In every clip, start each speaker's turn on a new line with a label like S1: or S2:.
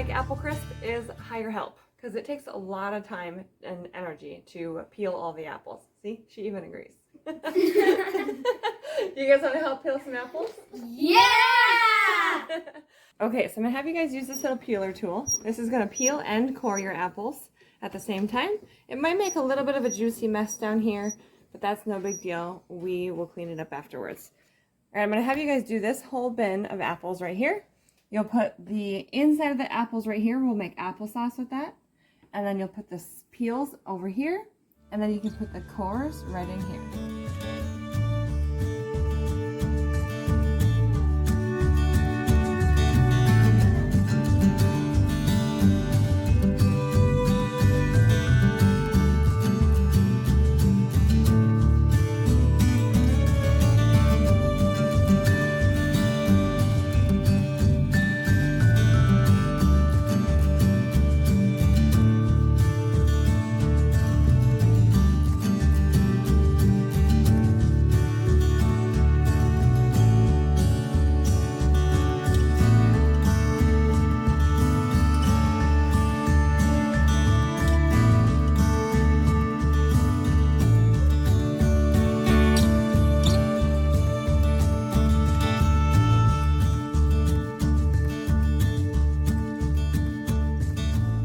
S1: make apple crisp is hire help, because it takes a lot of time and energy to peel all the apples. See, she even agrees. You guys want to help peel some apples?
S2: Yeah!
S1: Okay, so I'm going to have you guys use this little peeler tool. This is going to peel and core your apples at the same time. It might make a little bit of a juicy mess down here, but that's no big deal. We will clean it up afterwards. All right, I'm going to have you guys do this whole bin of apples right here. You'll put the inside of the apples right here. We'll make applesauce with that. And then you'll put the peels over here. And then you can put the cores right in here.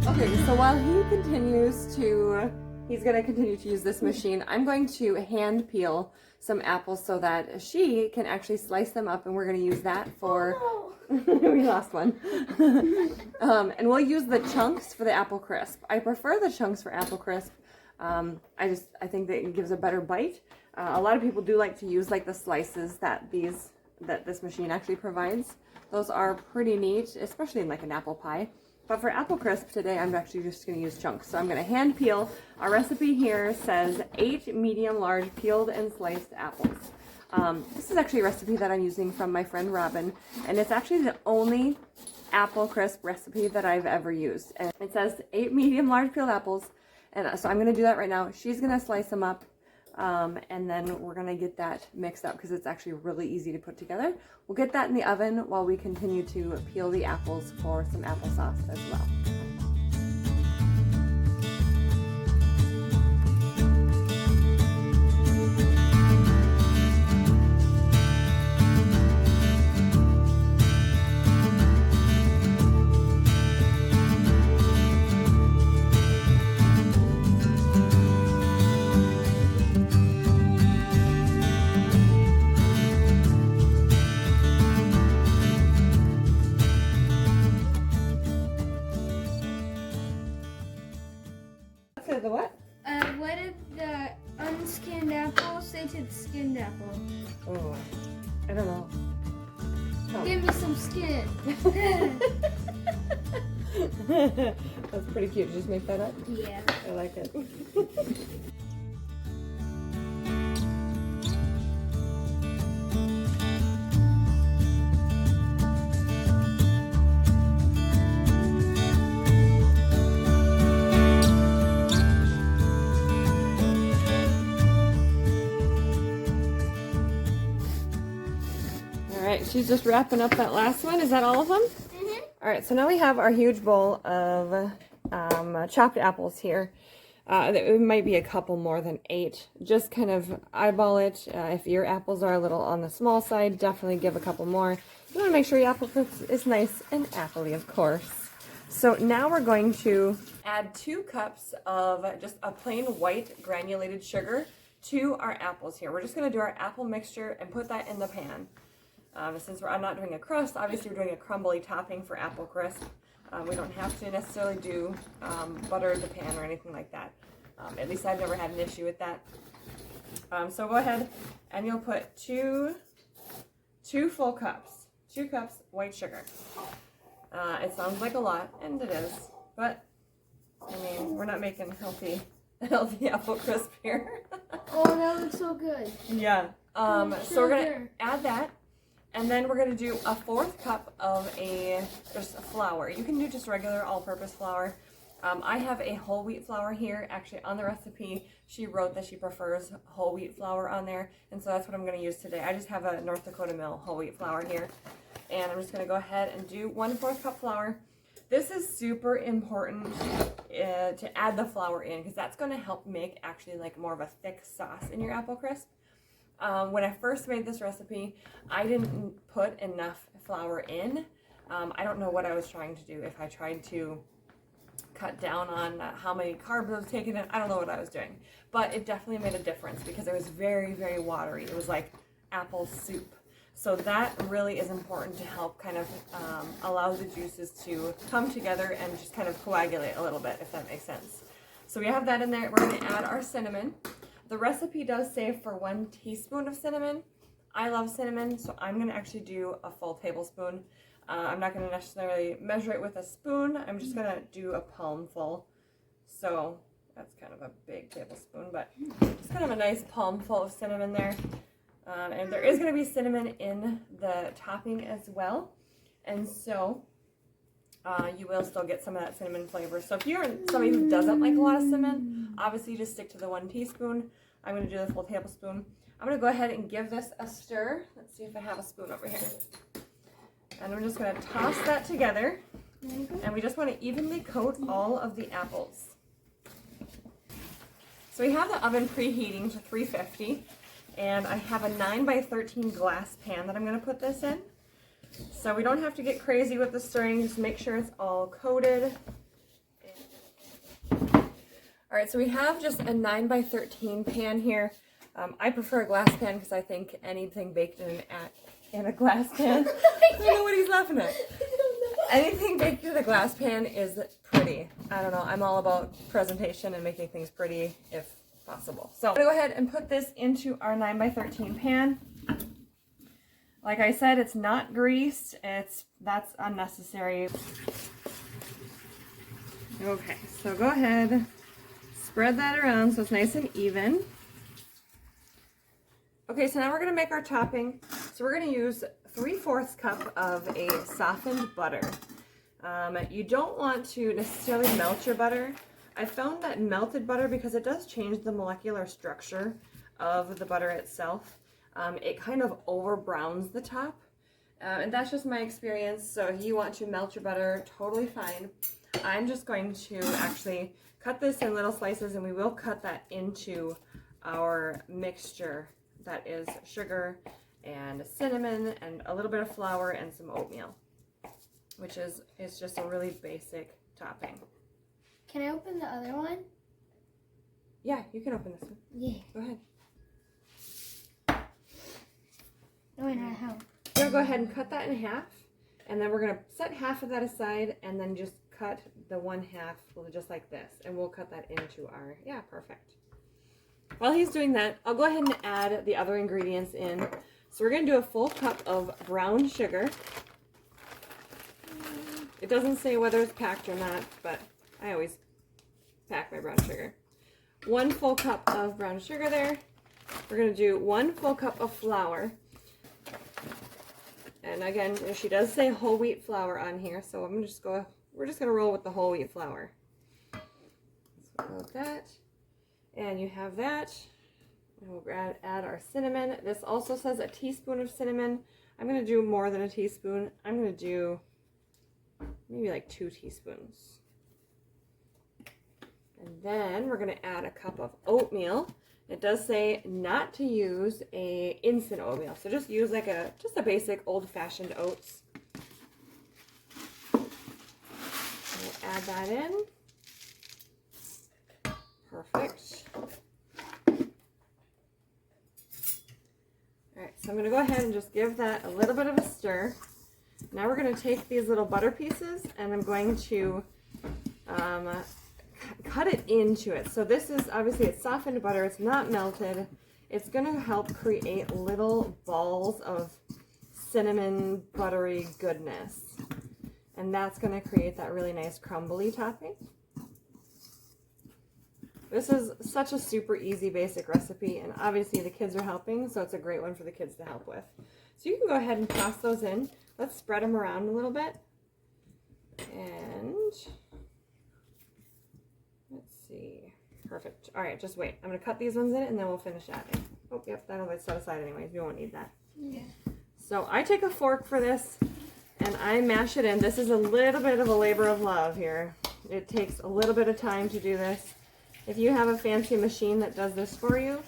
S1: Okay, so while he's going to continue to use this machine, I'm going to hand peel some apples so that she can actually slice them up, and we're going to use that for, we lost one. And we'll use the chunks for the apple crisp. I prefer the chunks for apple crisp. I think that it gives a better bite. A lot of people do like to use like the slices that this machine actually provides. Those are pretty neat, especially in like an apple pie. But for apple crisp today, I'm actually just going to use chunks. So I'm going to hand peel. Our recipe here says 8 medium large peeled and sliced apples. This is actually a recipe that I'm using from my friend Robin, and it's actually the only apple crisp recipe that I've ever used. And it says 8 medium large peeled apples, and so I'm going to do that right now. She's going to slice them up. And then we're going to get that mixed up because it's actually really easy to put together. We'll get that in the oven while we continue to peel the apples for some applesauce as well. The what?
S2: What did the unskinned apple say to the skinned apple?
S1: Oh, I don't know. Oh.
S2: Give me some skin.
S1: That's pretty cute. Did you just make that up?
S2: Yeah.
S1: I like it. Alright, she's just wrapping up that last one. Is that all of them?
S2: Mm-hmm.
S1: Alright, so now we have our huge bowl of chopped apples here. It might be a couple more than 8. Just kind of eyeball it. If your apples are a little on the small side, definitely give a couple more. You want to make sure your apple is nice and appley, of course. So now we're going to add 2 cups of just a plain white granulated sugar to our apples here. We're just going to do our apple mixture and put that in the pan. Since I'm not doing a crust, obviously we're doing a crumbly topping for apple crisp. We don't have to necessarily do butter the pan or anything like that. At least I've never had an issue with that. So go ahead and you'll put two full cups, 2 cups white sugar. It sounds like a lot, and it is, but I mean, we're not making healthy apple crisp here.
S2: Oh, that looks so good.
S1: Yeah. So we're gonna add that. And then we're going to do a 4th cup of just flour. You can do just regular all-purpose flour. I have a whole wheat flour here. Actually, on the recipe, she wrote that she prefers whole wheat flour on there. And so that's what I'm going to use today. I just have a North Dakota Mill whole wheat flour here. And I'm just going to go ahead and do 1/4 cup flour. This is super important to add the flour in, because that's going to help make actually like more of a thick sauce in your apple crisp. When I first made this recipe, I didn't put enough flour in. I don't know what I was trying to do. If I tried to cut down on how many carbs I was taking in, I don't know what I was doing. But it definitely made a difference because it was very, very watery. It was like apple soup. So that really is important to help kind of allow the juices to come together and just kind of coagulate a little bit, if that makes sense. So we have that in there. We're going to add our cinnamon. The recipe does say for 1 teaspoon of cinnamon. I love cinnamon, so I'm going to actually do a full tablespoon. I'm not going to necessarily measure it with a spoon. I'm just going to do a palmful. So that's kind of a big tablespoon, but just kind of a nice palmful of cinnamon there. And there is going to be cinnamon in the topping as well. And so you will still get some of that cinnamon flavor. So if you're somebody who doesn't like a lot of cinnamon, obviously just stick to the 1 teaspoon. I'm going to do the full tablespoon. I'm going to go ahead and give this a stir. Let's see if I have a spoon over here. And I'm just going to toss that together. And we just want to evenly coat all of the apples. So we have the oven preheating to 350. And I have a 9x13 glass pan that I'm going to put this in. So we don't have to get crazy with the stirring, just make sure it's all coated. Alright, so we have just a 9x13 pan here. I prefer a glass pan because I think anything baked in a glass pan, I don't know what he's laughing at. Anything baked in a glass pan is pretty. I don't know, I'm all about presentation and making things pretty if possible. So I'm going to go ahead and put this into our 9x13 pan. Like I said, it's not greased. That's unnecessary. Okay, so go ahead, spread that around so it's nice and even. Okay, so now we're going to make our topping. So we're going to use 3/4 cup of a softened butter. You don't want to necessarily melt your butter. I found that melted butter, because it does change the molecular structure of the butter itself, it kind of over browns the top. And that's just my experience. So if you want to melt your butter, totally fine. I'm just going to actually cut this in little slices, and we will cut that into our mixture that is sugar and cinnamon and a little bit of flour and some oatmeal, which is just a really basic topping.
S2: Can I open the other one?
S1: Yeah, you can open this one.
S2: Yeah.
S1: Go ahead.
S2: No, I know how.
S1: We're going to go ahead and cut that in half, and then we're going to set half of that aside and then just cut the 1/2 just like this, and we'll cut that into our, yeah, perfect. While he's doing that, I'll go ahead and add the other ingredients in. So we're going to do a full cup of brown sugar. It doesn't say whether it's packed or not, but I always pack my brown sugar. 1 full cup of brown sugar there. We're going to do 1 full cup of flour. And again, she does say whole wheat flour on here, so we're just going to roll with the whole wheat flour. So we'll go with that. And you have that. And we'll add our cinnamon. This also says a teaspoon of cinnamon. I'm going to do more than a teaspoon. I'm going to do maybe like 2 teaspoons. And then we're going to add a cup of oatmeal. It does say not to use a instant oatmeal, so just use like just a basic old-fashioned oats. We'll add that in. Perfect. Alright, so I'm going to go ahead and just give that a little bit of a stir. Now we're going to take these little butter pieces, and I'm going to cut it into it. So this is, obviously it's softened butter, it's not melted. It's going to help create little balls of cinnamon buttery goodness. And that's going to create that really nice crumbly topping. This is such a super easy basic recipe, and obviously the kids are helping, so it's a great one for the kids to help with. So you can go ahead and toss those in. Let's spread them around a little bit. And let's see. Perfect. All right, just wait. I'm going to cut these ones in, and then we'll finish adding. Oh, yep, that'll be set aside anyways. We won't need that.
S2: Yeah.
S1: So I take a fork for this, and I mash it in. This is a little bit of a labor of love here. It takes a little bit of time to do this. If you have a fancy machine that does this for you,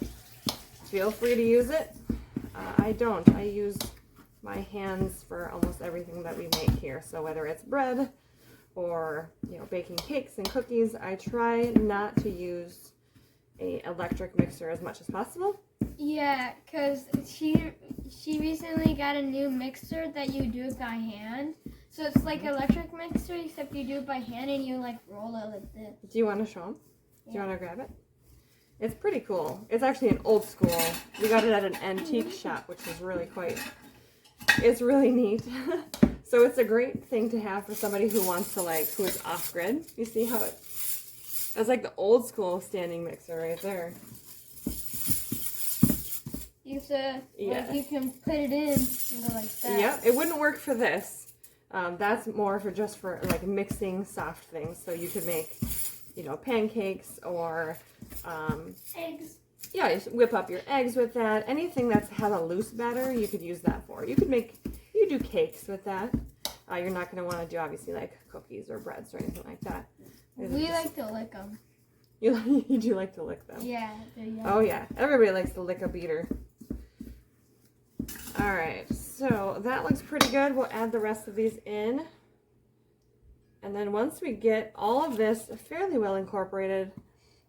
S1: feel free to use it. I don't. I use my hands for almost everything that we make here. So whether it's bread or, you know, baking cakes and cookies, I try not to use a electric mixer as much as possible.
S2: Yeah, because she recently got a new mixer that you do it by hand. So it's like electric mixer, except you do it by hand and you like roll it like this.
S1: Do you want to show them?
S2: Yeah.
S1: Do you want to grab it? It's pretty cool. It's actually an old school. We got it at an antique shop, which is really it's really neat. So it's a great thing to have for somebody who wants to who is off grid. You see how it's like the old school standing mixer right there.
S2: You can put it in and go like that.
S1: Yeah, it wouldn't work for this. That's more for just for mixing soft things. So you could make, you know, pancakes or
S2: Eggs.
S1: Yeah, you whip up your eggs with that. Anything that has a loose batter, you could use that for. You could do cakes with that. You're not going to want to do obviously like cookies or breads or anything like that.
S2: We like to lick them.
S1: You do like to lick them.
S2: Yeah.
S1: Oh yeah, everybody likes to lick a beater. All right, so that looks pretty good. We'll add the rest of these in. And then once we get all of this fairly well incorporated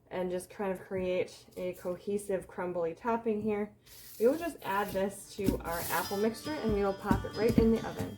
S1: and just kind of create a cohesive crumbly topping here, we will just add this to our apple mixture and we will pop it right in the oven.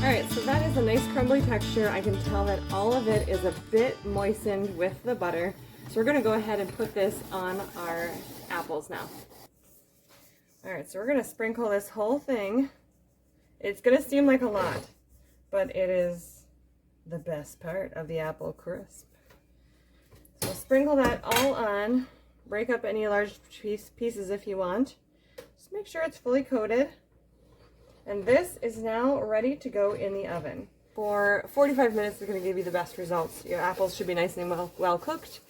S1: Alright, so that is a nice crumbly texture. I can tell that all of it is a bit moistened with the butter. So we're going to go ahead and put this on our apples now. Alright, so we're going to sprinkle this whole thing. It's going to seem like a lot, but it is the best part of the apple crisp. So sprinkle that all on. Break up any large pieces if you want. Just make sure it's fully coated. And this is now ready to go in the oven. For 45 minutes, it's going to give you the best results. Your apples should be nice and well cooked.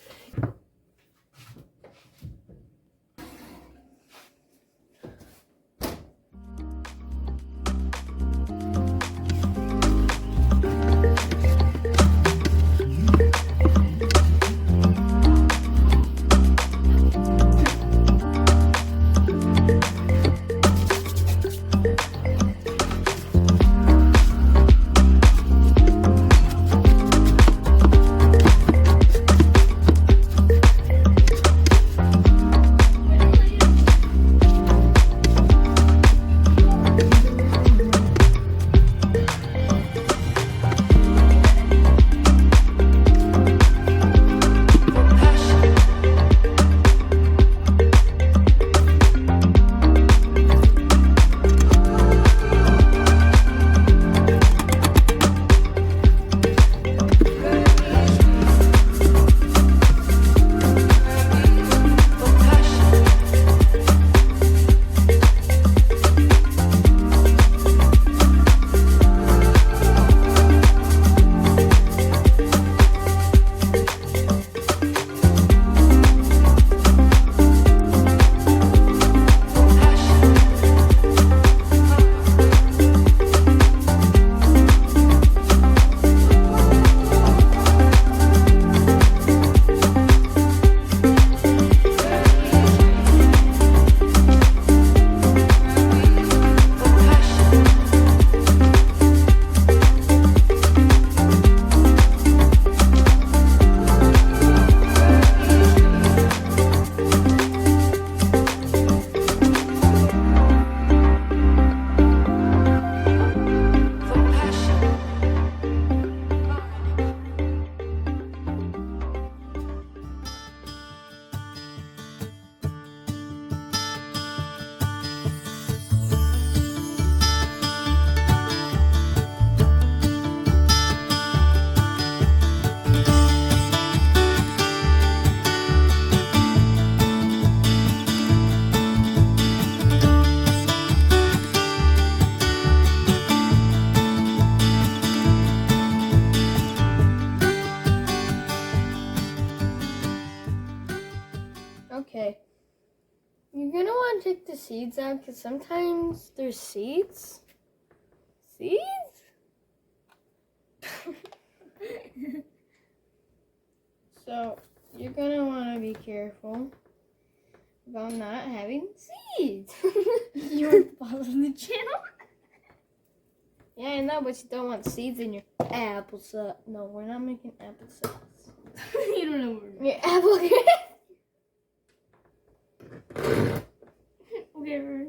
S2: Okay. You're gonna want to take the seeds out because sometimes there's seeds. Seeds? So you're gonna want to be careful about not having seeds.
S3: You're following the channel.
S2: Yeah, I know, but you don't want seeds in your applesauce. No, we're not making applesauce.
S3: You don't know what we're
S2: Your apple crisp.
S3: Okay,